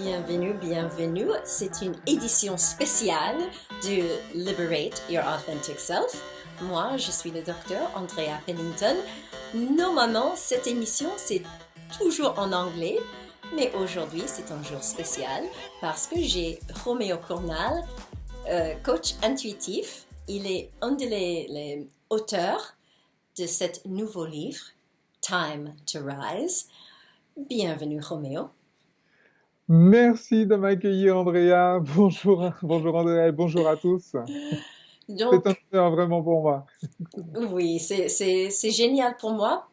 Bienvenue, bienvenue. C'est une édition spéciale de Liberate Your Authentic Self. Moi, je suis le docteur Andrea Pennington. Normalement, cette émission, c'est toujours en anglais, mais aujourd'hui, c'est un jour spécial parce que j'ai Roméo Cornal, coach intuitif. Il est un des auteurs de cet nouveau livre, Time to Rise. Bienvenue, Roméo. Merci de m'accueillir, Andrea. Bonjour, bonjour Andrea et bonjour à tous. C'est un Donc, honneur vraiment pour moi. oui, c'est génial pour moi.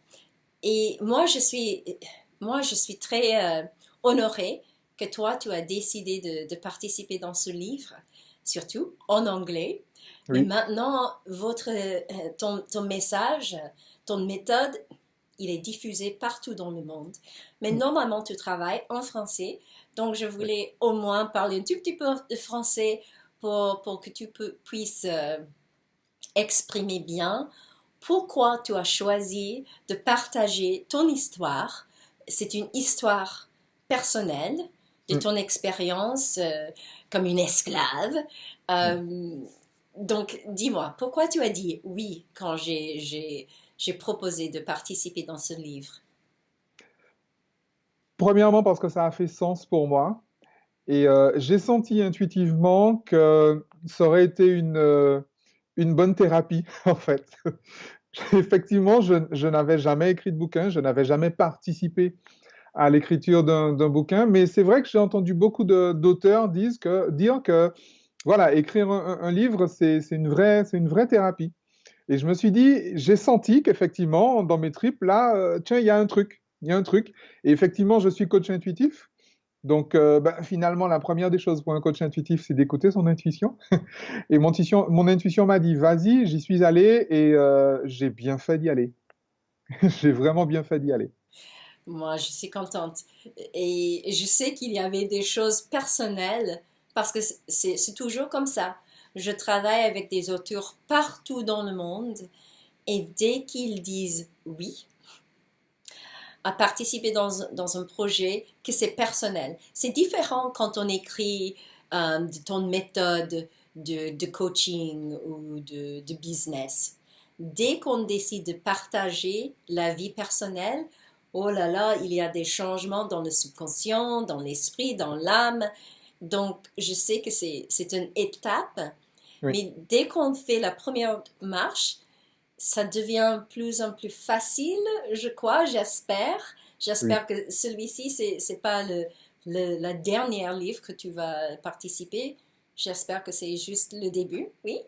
Et moi, je suis très honorée que toi, tu as décidé de participer dans ce livre, surtout en anglais. Mais Oui. maintenant, ton message, ton méthode, il est diffusé partout dans le monde. Mais normalement, tu travailles en français. Donc, je Oui. voulais au moins parler un tout petit peu de français pour que tu puisses exprimer bien pourquoi tu as choisi de partager ton histoire. C'est une histoire personnelle de Mm, ton expérience comme une esclave. mm. Euh, donc, dis-moi, pourquoi tu as dit oui quand j'ai proposé de participer dans ce livre? Premièrement parce que ça a fait sens pour moi et j'ai senti intuitivement que ça aurait été une bonne thérapie en fait. Effectivement, je n'avais jamais écrit de bouquin, je n'avais jamais participé à l'écriture d'un bouquin, mais c'est vrai que j'ai entendu beaucoup d'auteurs dire que voilà, écrire un livre, c'est une vraie thérapie. Et je me suis dit, j'ai senti qu'effectivement, dans mes tripes, là, tiens, il y a un truc, il y a un truc. Et effectivement, je suis coach intuitif. Donc, finalement, la première des choses pour un coach intuitif, c'est d'écouter son intuition. Et mon intuition m'a dit, vas-y, j'y suis allé et j'ai bien fait d'y aller. J'ai vraiment bien fait d'y aller. Moi, je suis contente. Et je sais qu'il y avait des choses personnelles parce que c'est toujours comme ça. Je travaille avec des auteurs partout dans le monde et dès qu'ils disent oui à participer dans un projet, que c'est personnel. C'est différent quand on écrit de ton méthode de coaching ou de business. Dès qu'on décide de partager la vie personnelle, oh là là, il y a des changements dans le subconscient, dans l'esprit, dans l'âme. Donc, je sais que c'est une étape, Oui, mais dès qu'on fait la première marche, ça devient plus en plus facile, je crois, j'espère. oui. J'espère que celui-ci, c'est pas la dernière livre que tu vas participer. J'espère que c'est juste le début, oui.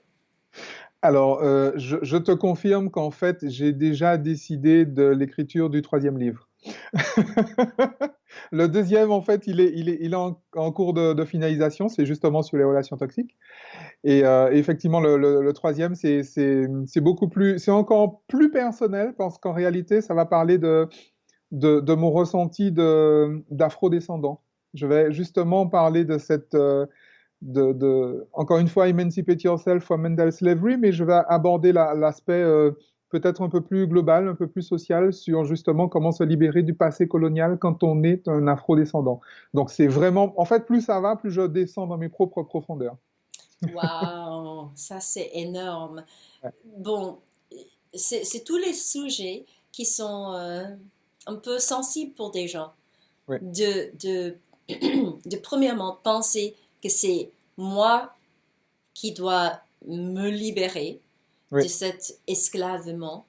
Alors, je te confirme qu'en fait, j'ai déjà décidé de l'écriture du troisième livre. Le deuxième, en fait, il est en cours de finalisation, c'est justement sur les relations toxiques. Et effectivement, le troisième, c'est beaucoup plus, c'est encore plus personnel parce qu'en réalité, ça va parler de mon ressenti d'afro-descendant. Je vais justement parler de encore une fois, Emancipate Yourself from Mental Slavery, mais je vais aborder l'aspect peut-être un peu plus global, un peu plus social sur justement comment se libérer du passé colonial quand on est un afro-descendant. Donc c'est vraiment, en fait, plus ça va, plus je descends dans mes propres profondeurs. Waouh, ça c'est énorme. Ouais. Bon, c'est tous les sujets qui sont un peu sensibles pour des gens. Ouais. De, de premièrement penser que c'est moi qui doit me libérer Oui, de cet esclavement.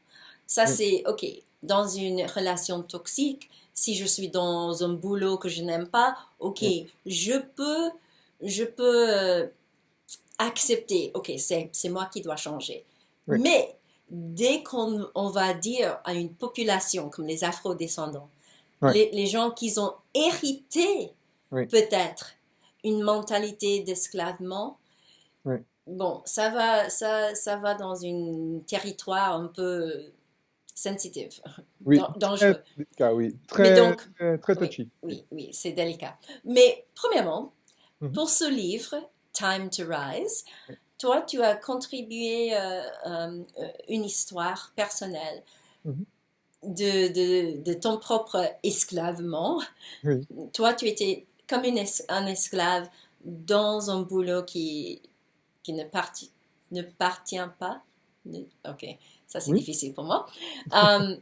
Ça, oui, c'est OK. Dans une relation toxique, si je suis dans un boulot que je n'aime pas, OK, oui, je peux accepter, OK, c'est moi qui dois changer. oui, Mais dès qu'on on va dire à une population comme les Afro-descendants, oui, les gens qui ont hérité oui, peut-être une mentalité d'esclavement, oui. bon, ça va dans un territoire un peu sensitive, Oui, très dangereux. délicat, oui. Mais Très, donc, très, très oui, touchy. Oui. oui, oui, c'est délicat. Mais premièrement, Mhm, pour ce livre, Time to Rise, oui, toi, tu as contribué une histoire personnelle. mhm. de ton propre esclavement. Oui. Toi, tu étais comme un esclave dans un boulot qui ne partient pas. Ok, ça c'est Oui. difficile pour moi. Euh,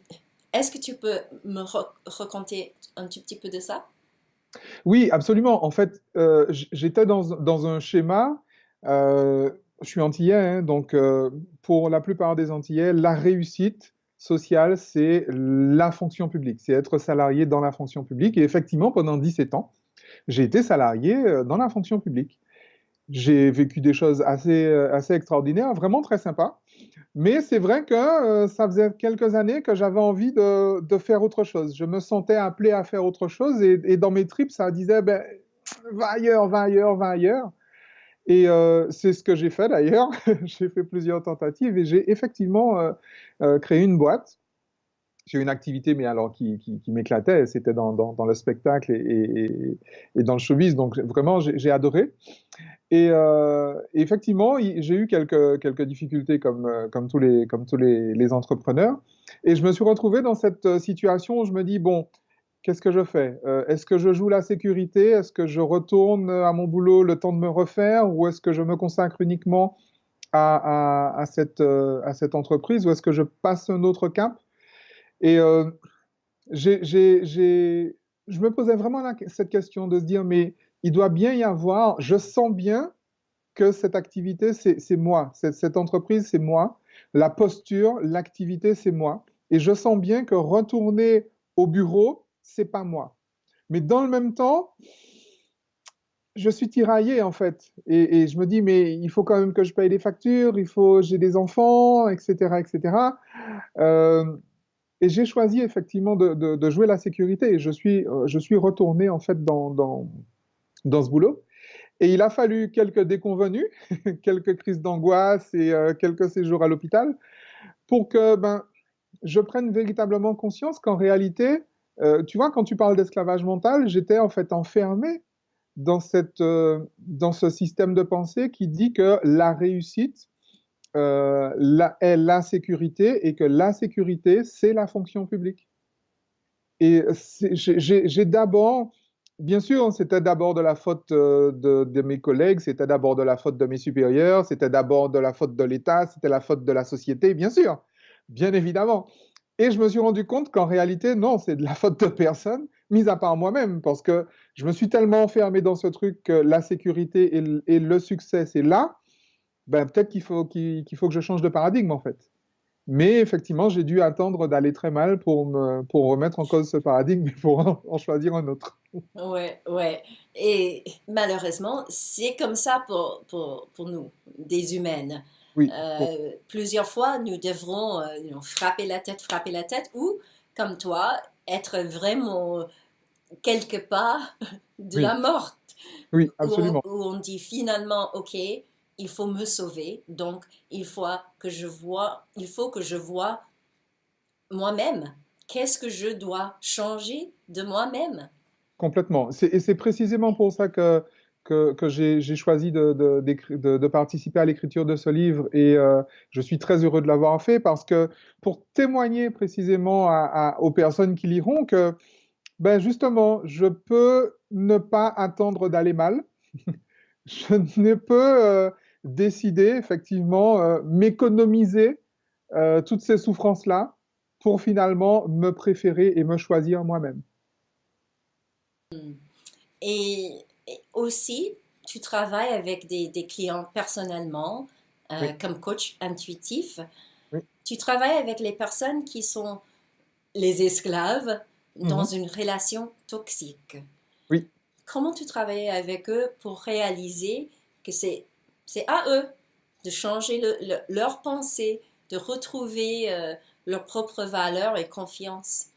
Est-ce que tu peux me raconter un tout petit peu de ça? Oui, absolument. En fait, j'étais dans un schéma. euh, je suis antillais, hein, donc pour la plupart des Antillais, la réussite sociale, c'est la fonction publique, c'est être salarié dans la fonction publique. Et effectivement, pendant 17 ans, j'ai été salarié dans la fonction publique. J'ai vécu des choses assez extraordinaires, vraiment très sympas. Mais c'est vrai que ça faisait quelques années que j'avais envie de faire autre chose. Je me sentais appelé à faire autre chose et dans mes tripes, ça disait, ben, va ailleurs, va ailleurs, va ailleurs. Et c'est ce que j'ai fait d'ailleurs. J'ai fait plusieurs tentatives et j'ai effectivement créé une boîte. J'ai eu une activité, mais alors qui m'éclatait. C'était dans le spectacle et dans le showbiz. Donc vraiment, j'ai adoré. Et effectivement, j'ai eu quelques difficultés comme tous les entrepreneurs. Et je me suis retrouvé dans cette situation où je me dis, bon, qu'est-ce que je fais? Est-ce que je joue la sécurité? Est-ce que je retourne à mon boulot le temps de me refaire? Ou est-ce que je me consacre uniquement à cette entreprise? Ou est-ce que je passe un autre cap? Et je me posais vraiment cette question de se dire, mais il doit bien y avoir, je sens bien que cette activité, c'est moi. Cette entreprise, c'est moi. La posture, l'activité, c'est moi. Et je sens bien que retourner au bureau, c'est pas moi. Mais dans le même temps, je suis tiraillé en fait. Et je me dis, mais il faut quand même que je paye les factures, j'ai des enfants, etc., etc. Euh, et j'ai choisi effectivement de jouer la sécurité. Et je suis retourné en fait dans ce boulot. Et il a fallu quelques déconvenues, quelques crises d'angoisse et quelques séjours à l'hôpital pour que je prenne véritablement conscience qu'en réalité, tu vois, quand tu parles d'esclavage mental, j'étais en fait enfermé dans ce système de pensée qui dit que la réussite est la sécurité et que la sécurité, c'est la fonction publique. Et j'ai d'abord, bien sûr, c'était d'abord de la faute de mes collègues, c'était d'abord de la faute de mes supérieurs, c'était d'abord de la faute de l'État, c'était la faute de la société, bien sûr, bien évidemment. Et je me suis rendu compte qu'en réalité, non, c'est de la faute de personne, mis à part moi-même, parce que je me suis tellement enfermé dans ce truc que la sécurité et le succès, c'est là, ben, peut-être qu'il faut que je change de paradigme, en fait. Mais effectivement, j'ai dû attendre d'aller très mal pour remettre en cause ce paradigme et pour en choisir un autre. Ouais, ouais. Et malheureusement, c'est comme ça pour nous, des humaines. Oui, bon, Plusieurs fois, nous devrons frapper la tête, ou, comme toi, être vraiment quelque part de la oui, mort, oui, absolument, où on dit finalement, OK, il faut me sauver, donc il faut que je vois moi-même. Qu'est-ce que je dois changer de moi-même? complètement. Et c'est précisément pour ça que j'ai choisi de participer à l'écriture de ce livre et je suis très heureux de l'avoir fait parce que pour témoigner précisément aux personnes qui liront que, ben justement, je peux ne pas attendre d'aller mal. Je ne peux décider, effectivement, m'économiser toutes ces souffrances-là pour finalement me préférer et me choisir moi-même. Et aussi, tu travailles avec des clients personnellement, Oui, comme coach intuitif. oui, Tu travailles avec les personnes qui sont les esclaves dans mhm, une relation toxique. oui. Comment tu travailles avec eux pour réaliser que c'est à eux de changer leur pensée, de retrouver leur propre valeur et confiance?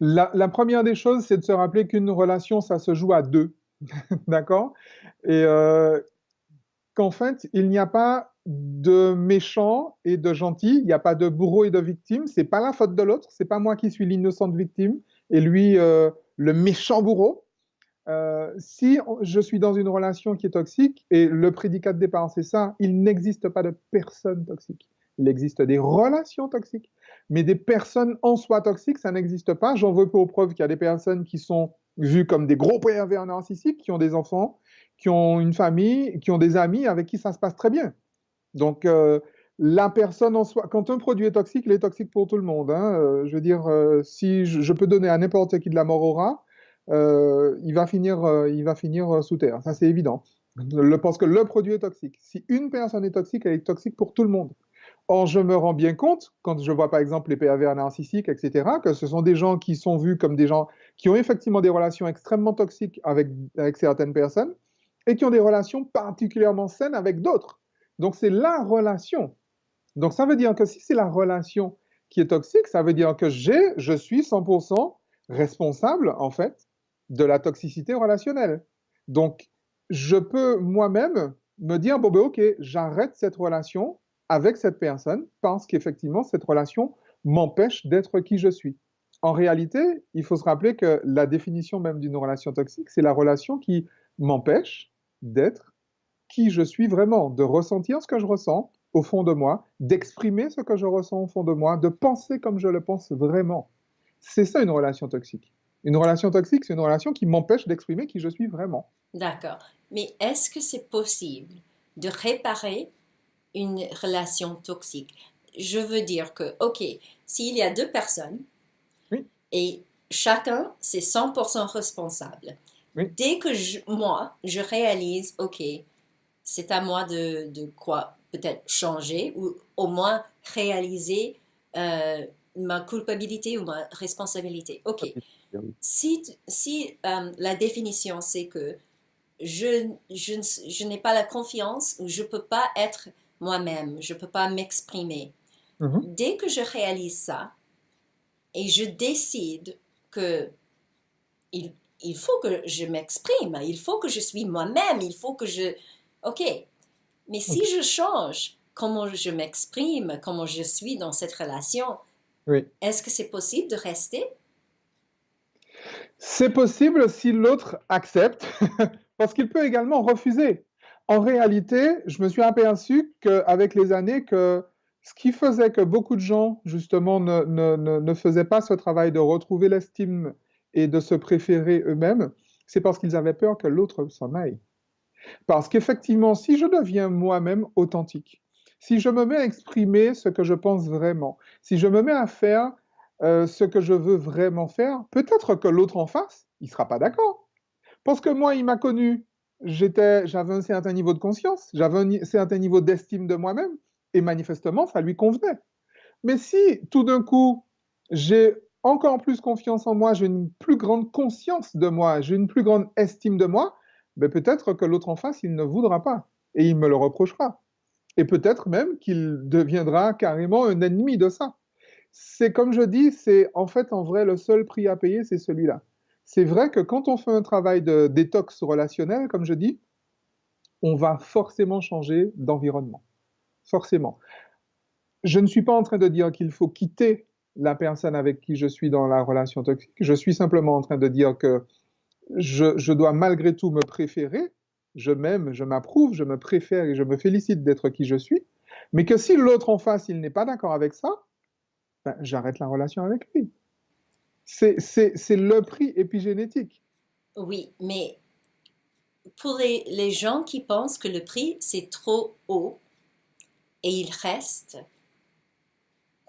La première des choses, c'est de se rappeler qu'une relation, ça se joue à deux, d'accord? Et qu'en fait, il n'y a pas de méchant et de gentil, il n'y a pas de bourreau et de victime, c'est pas la faute de l'autre, c'est pas moi qui suis l'innocente victime et lui le méchant bourreau. Si je suis dans une relation qui est toxique, et le prédicat de départ, c'est ça, il n'existe pas de personne toxique. Il existe des relations toxiques. Mais des personnes en soi toxiques, ça n'existe pas. J'en veux pour preuve qu'il y a des personnes qui sont vues comme des gros pervers narcissiques, qui ont des enfants, qui ont une famille, qui ont des amis avec qui ça se passe très bien. Donc, la personne en soi, quand un produit est toxique, il est toxique pour tout le monde, hein. Je veux dire, si je peux donner à n'importe qui de la mort au rat, il va finir sous terre. Ça, c'est évident. Parce que le produit est toxique. Si une personne est toxique, elle est toxique pour tout le monde. Or, je me rends bien compte, quand je vois par exemple les pervers narcissiques, etc., que ce sont des gens qui sont vus comme des gens qui ont effectivement des relations extrêmement toxiques avec certaines personnes et qui ont des relations particulièrement saines avec d'autres. Donc, c'est la relation. Donc, ça veut dire que si c'est la relation qui est toxique, ça veut dire que je suis 100% responsable, en fait, de la toxicité relationnelle. Donc, je peux moi-même me dire, bon, ben, ok, j'arrête cette relation avec cette personne parce qu'effectivement, cette relation m'empêche d'être qui je suis. En réalité, il faut se rappeler que la définition même d'une relation toxique, c'est la relation qui m'empêche d'être qui je suis vraiment, de ressentir ce que je ressens au fond de moi, d'exprimer ce que je ressens au fond de moi, de penser comme je le pense vraiment. C'est ça une relation toxique. Une relation toxique, c'est une relation qui m'empêche d'exprimer qui je suis vraiment. D'accord. Mais est-ce que c'est possible de réparer une relation toxique? Je veux dire que, ok, s'il y a deux personnes Oui, et chacun c'est 100% responsable, oui, dès que moi, je réalise, ok, c'est à moi de quoi peut-être changer ou au moins réaliser ma culpabilité ou ma responsabilité. Ok, si la définition c'est que je n'ai pas la confiance ou je ne peux pas être moi-même, je ne peux pas m'exprimer. mhm, Dès que je réalise ça et je décide que il, il faut que je m'exprime, il faut que je suis moi-même, il faut que je... Ok, mais si ok, je change comment je m'exprime, comment je suis dans cette relation, oui. est-ce que c'est possible de rester? C'est possible si l'autre accepte, parce qu'il peut également refuser. En réalité, je me suis aperçu qu'avec les années, que ce qui faisait que beaucoup de gens, justement, ne faisaient pas ce travail de retrouver l'estime et de se préférer eux-mêmes, c'est parce qu'ils avaient peur que l'autre s'en aille. Parce qu'effectivement, si je deviens moi-même authentique, si je me mets à exprimer ce que je pense vraiment, si je me mets à faire ce que je veux vraiment faire, peut-être que l'autre en face, il ne sera pas d'accord. Parce que moi, il m'a connu, j'avais un certain niveau de conscience, j'avais un certain niveau d'estime de moi-même, et manifestement, ça lui convenait. Mais si tout d'un coup, j'ai encore plus confiance en moi, j'ai une plus grande conscience de moi, j'ai une plus grande estime de moi, ben peut-être que l'autre en face, il ne voudra pas et il me le reprochera. Et peut-être même qu'il deviendra carrément un ennemi de ça. C'est comme je dis, c'est en fait en vrai le seul prix à payer, c'est celui-là. C'est vrai que quand on fait un travail de détox relationnel, comme je dis, on va forcément changer d'environnement. Forcément. Je ne suis pas en train de dire qu'il faut quitter la personne avec qui je suis dans la relation toxique. Je suis simplement en train de dire que je dois malgré tout me préférer. Je m'aime, je m'approuve, je me préfère et je me félicite d'être qui je suis. Mais que si l'autre en face, il n'est pas d'accord avec ça, ben, j'arrête la relation avec lui. C'est le prix épigénétique. Oui, mais pour les gens qui pensent que le prix c'est trop haut et ils restent,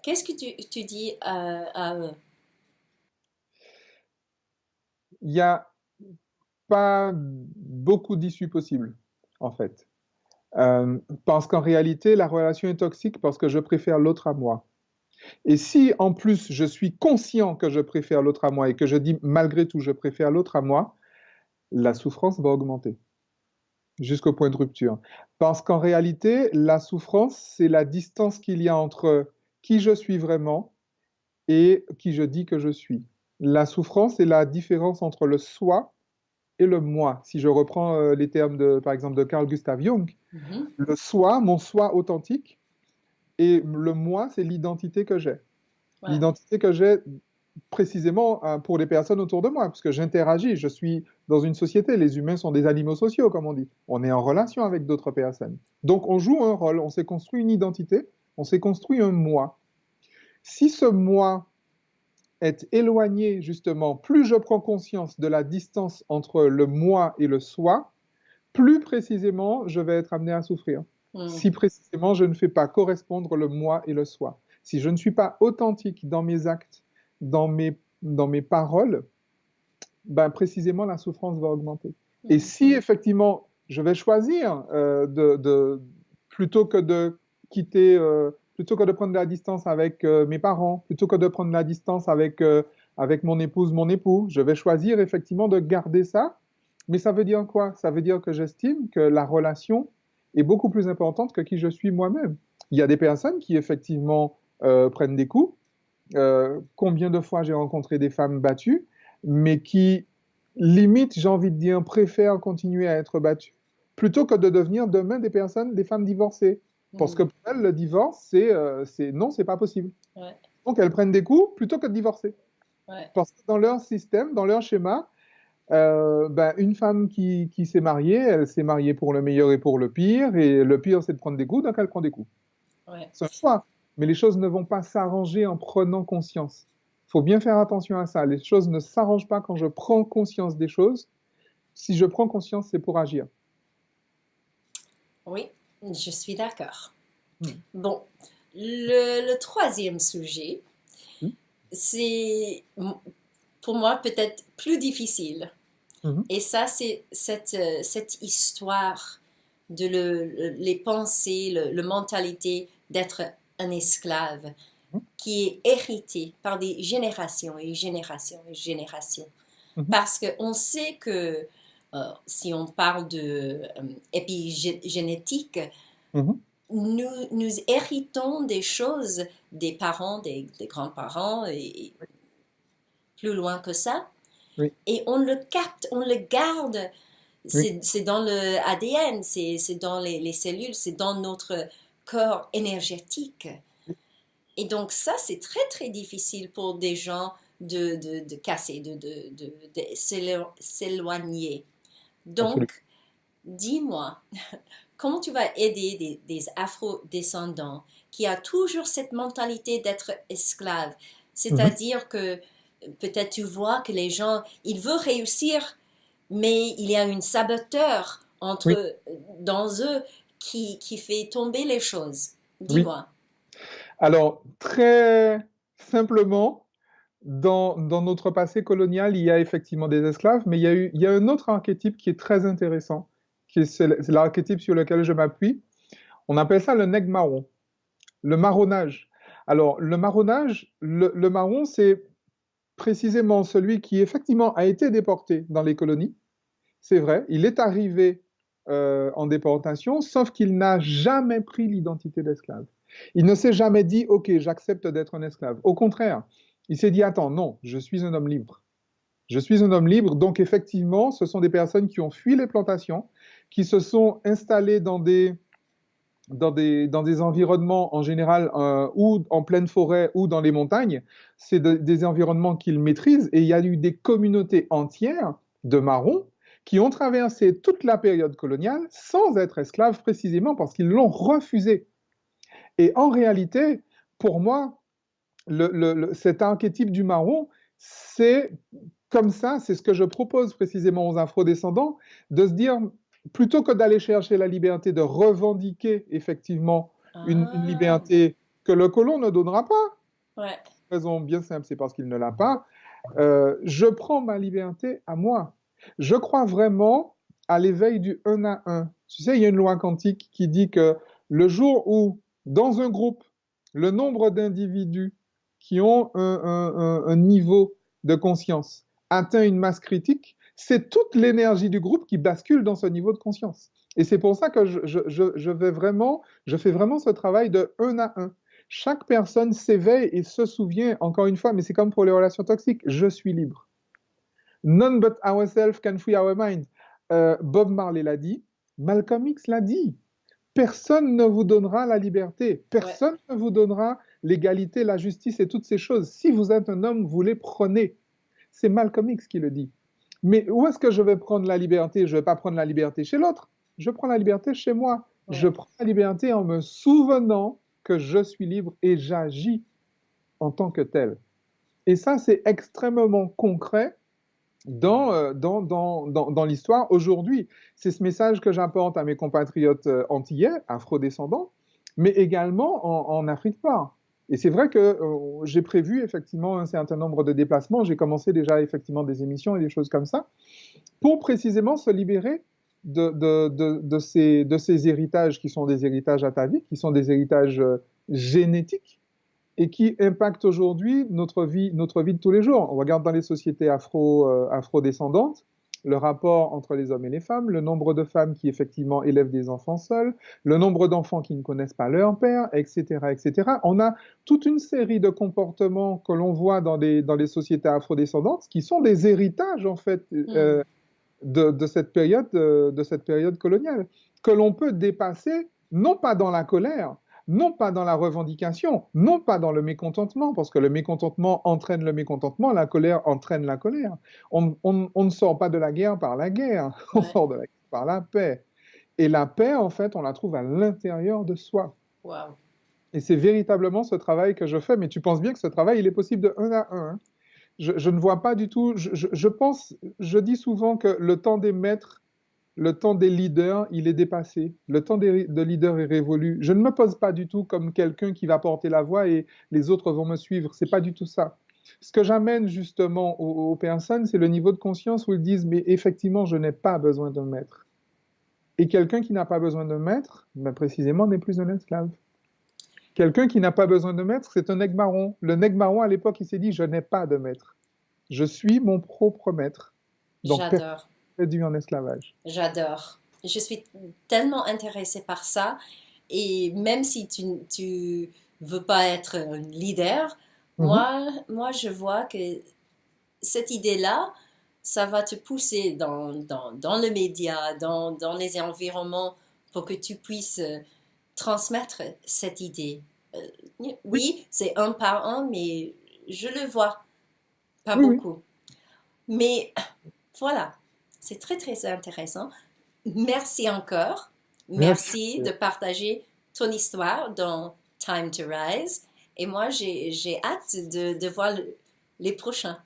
qu'est-ce que tu dis à eux? Il n'y a pas beaucoup d'issues possibles, en fait. Parce qu'en réalité, la relation est toxique parce que je préfère l'autre à moi. Et si en plus je suis conscient que je préfère l'autre à moi et que je dis malgré tout je préfère l'autre à moi, la souffrance va augmenter jusqu'au point de rupture. Parce qu'en réalité, la souffrance, c'est la distance qu'il y a entre qui je suis vraiment et qui je dis que je suis. La souffrance, c'est la différence entre le soi et le moi. Si je reprends les termes de, par exemple, de Carl Gustav Jung, Mhm. le soi, mon soi authentique, et le moi, c'est l'identité que j'ai. Ouais. L'identité que j'ai précisément pour les personnes autour de moi, parce que j'interagis, je suis dans une société, les humains sont des animaux sociaux, comme on dit. On est en relation avec d'autres personnes. Donc on joue un rôle, on s'est construit une identité, on s'est construit un moi. Si ce moi est éloigné, justement, plus je prends conscience de la distance entre le moi et le soi, plus précisément je vais être amené à souffrir. Si Mhm. précisément je ne fais pas correspondre le moi et le soi. Si je ne suis pas authentique dans mes actes, dans mes paroles, ben précisément la souffrance va augmenter. Et Mhm. si effectivement je vais choisir plutôt que de quitter, plutôt que de prendre de la distance avec mes parents, plutôt que de prendre de la distance avec mon épouse, mon époux, je vais choisir effectivement de garder ça. Mais ça veut dire quoi? Ça veut dire que j'estime que la relation est beaucoup plus importante que qui je suis moi-même. Il y a des personnes qui effectivement prennent des coups. Combien de fois j'ai rencontré des femmes battues, mais qui, limite, j'ai envie de dire, préfèrent continuer à être battues, plutôt que de devenir demain des personnes, des femmes divorcées. Parce que Mhm. pour elles, le divorce, non, c'est pas possible. Ouais, Donc elles prennent des coups plutôt que de divorcer. ouais. Parce que dans leur système, dans leur schéma, ben, une femme qui s'est mariée, elle s'est mariée pour le meilleur et pour le pire, et le pire, c'est de prendre des coups, donc elle prend des coups. Ouais. C'est un choix. Mais les choses ne vont pas s'arranger en prenant conscience. Il faut bien faire attention à ça. Les choses ne s'arrangent pas quand je prends conscience des choses. Si je prends conscience, c'est pour agir. Oui, je suis d'accord. Hmm. Bon, le troisième sujet, Hmm. c'est pour moi peut-être plus difficile. Mhm. Et ça, c'est cette histoire de les pensées, le mentalité d'être un esclave qui est héritée par des générations et générations et générations. Mhm. Parce qu'on sait que si on parle de épigénétique, Mhm. nous héritons des choses des parents, des grands-parents et plus loin que ça. Oui, Et on le capte, on le garde. oui, C'est dans le ADN, c'est dans les cellules, c'est dans notre corps énergétique. Et donc ça, c'est très très difficile pour des gens de casser, de s'éloigner. absolument. Donc, dis-moi, comment tu vas aider des afro-descendants qui a toujours cette mentalité d'être esclave? Mhm. C'est-à-dire que peut-être tu vois que les gens, ils veulent réussir, mais il y a une saboteur Oui, dans eux qui fait tomber les choses. oui. Dis-moi. Alors, très simplement, dans notre passé colonial, il y a effectivement des esclaves, mais il y a un autre archétype qui est très intéressant, c'est l'archétype sur lequel je m'appuie. On appelle ça le nègre marron. Le marronnage. Alors, le marronnage, le marron, c'est précisément celui qui effectivement a été déporté dans les colonies. C'est vrai, il est arrivé en déportation, sauf qu'il n'a jamais pris l'identité d'esclave. Il ne s'est jamais dit, OK, j'accepte d'être un esclave. Au contraire, il s'est dit, attends, non, je suis un homme libre. Je suis un homme libre, donc effectivement, ce sont des personnes qui ont fui les plantations, qui se sont installées dans des environnements en général ou en pleine forêt ou dans les montagnes, c'est des environnements qu'ils maîtrisent et il y a eu des communautés entières de marrons qui ont traversé toute la période coloniale sans être esclaves précisément parce qu'ils l'ont refusé. Et en réalité, pour moi, cet archétype du marron, c'est comme ça, c'est ce que je propose précisément aux afrodescendants, de se dire, plutôt que d'aller chercher la liberté, de revendiquer effectivement une Ah, liberté que le colon ne donnera pas, ouais, raison bien simple, c'est parce qu'il ne l'a pas, je prends ma liberté à moi. Je crois vraiment à l'éveil du un à un. Tu sais, il y a une loi quantique qui dit que le jour où, dans un groupe, le nombre d'individus qui ont un niveau de conscience atteint une masse critique, c'est toute l'énergie du groupe qui bascule dans ce niveau de conscience. Et c'est pour ça que je fais vraiment ce travail de un à un. Chaque personne s'éveille et se souvient, encore une fois, mais c'est comme pour les relations toxiques, je suis libre. None but ourselves can free our mind. Bob Marley l'a dit, Malcolm X l'a dit. Personne ne vous donnera la liberté, ouais, personne ne vous donnera l'égalité, la justice et toutes ces choses. Si vous êtes un homme, vous les prenez. C'est Malcolm X qui le dit. Mais où est-ce que je vais prendre la liberté? Je ne vais pas prendre la liberté chez l'autre. Je prends la liberté chez moi. Je ouais. prends la liberté en me souvenant que je suis libre et j'agis. en tant que telle. Et ça, c'est extrêmement concret dans l'histoire aujourd'hui. C'est ce message que j'apporte à mes compatriotes antillais, afrodescendants, mais également en Afrique noire. Et c'est vrai que j'ai prévu effectivement un certain nombre de déplacements. J'ai commencé déjà effectivement des émissions et des choses comme ça pour précisément se libérer de ces héritages qui sont des héritages ataviques, qui sont des héritages génétiques et qui impactent aujourd'hui notre vie de tous les jours. On regarde dans les sociétés afro-descendantes, le rapport entre les hommes et les femmes, le nombre de femmes qui effectivement élèvent des enfants seuls, le nombre d'enfants qui ne connaissent pas leur père, etc., etc. On a toute une série de comportements que l'on voit dans les sociétés afro-descendantes qui sont des héritages en fait de cette période coloniale, que l'on peut dépasser non pas dans la colère, non pas dans la revendication, non pas dans le mécontentement, parce que le mécontentement entraîne le mécontentement, la colère entraîne la colère. On ne sort pas de la guerre par la guerre, on sort de la guerre par la paix. Et la paix, en fait, on la trouve à l'intérieur de soi. Wow. Et c'est véritablement ce travail que je fais, mais tu penses bien que ce travail, il est possible de un à un. Hein. Je ne vois pas du tout, je dis souvent que le temps des maîtres, le temps des leaders, il est dépassé. Le temps de leaders est révolu. Je ne me pose pas du tout comme quelqu'un qui va porter la voix et les autres vont me suivre. C'est pas du tout ça. Ce que j'amène justement aux personnes, c'est le niveau de conscience où ils disent, mais effectivement, je n'ai pas besoin d'un maître. Et quelqu'un qui n'a pas besoin d'un maître, ben précisément, n'est plus un esclave. Quelqu'un qui n'a pas besoin de maître, c'est un nègre-marron. Le nègre-marron, à l'époque, il s'est dit, je n'ai pas de maître. Je suis mon propre maître. Donc, J'adore. Réduit en esclavage. J'adore. Je suis tellement intéressée par ça. Et même si tu veux pas être un leader, moi, je vois que cette idée-là, ça va te pousser dans le média, dans les environnements pour que tu puisses transmettre cette idée. Oui, c'est un par un, mais je le vois pas beaucoup. Mais voilà, c'est très, très intéressant. Merci encore. Merci de partager ton histoire dans Time to Rise. Et moi, j'ai hâte de voir les prochains.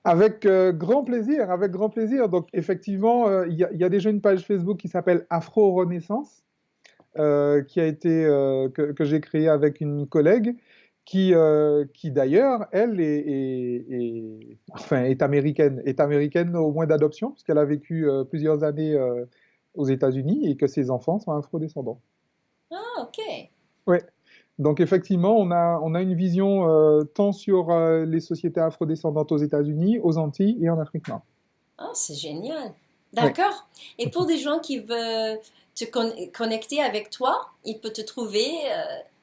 Avec grand plaisir, avec grand plaisir. Donc, effectivement, il y a déjà une page Facebook qui s'appelle Afro Renaissance, qui a été, que j'ai créée avec une collègue, qui d'ailleurs, elle, est américaine au moins d'adoption, puisqu'elle a vécu plusieurs années aux États-Unis et que ses enfants sont afro-descendants. Ah, ok. Oui. Donc effectivement, on a une vision tant sur les sociétés afrodescendantes aux États-Unis, aux Antilles et en Afrique noire. Ah, c'est génial. D'accord. Oui. Et pour des gens qui veulent te connecter avec toi, ils peuvent te trouver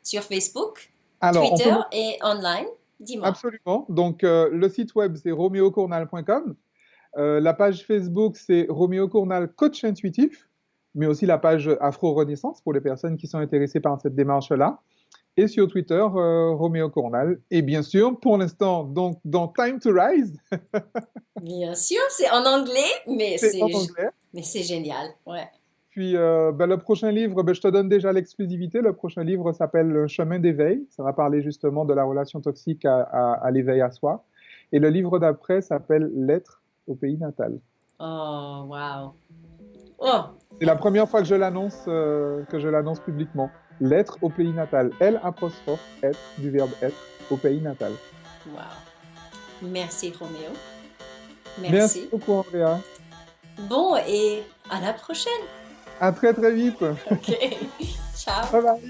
sur Facebook, Twitter et online. Dis-moi. Absolument. Donc le site web, c'est romeocournal.com. La page Facebook, c'est Roméo Cournal Coach Intuitif, mais aussi la page Afro Renaissance pour les personnes qui sont intéressées par cette démarche-là. Et sur Twitter, Roméo Cournal. Et bien sûr, pour l'instant, donc dans Time to Rise. Bien sûr, c'est en anglais, mais c'est génial. Ouais. Puis le prochain livre, je te donne déjà l'exclusivité. Le prochain livre s'appelle Le chemin d'éveil. Ça va parler justement de la relation toxique à l'éveil à soi. Et le livre d'après s'appelle L'être au pays natal. Oh, wow. Oh. C'est la première fois que je l'annonce publiquement. L'être au pays natal. L', être, du verbe être, au pays natal. Wow. Merci, Roméo. Merci beaucoup, Andrea. Bon, et à la prochaine. À très, très vite. OK. Ciao. Bye bye.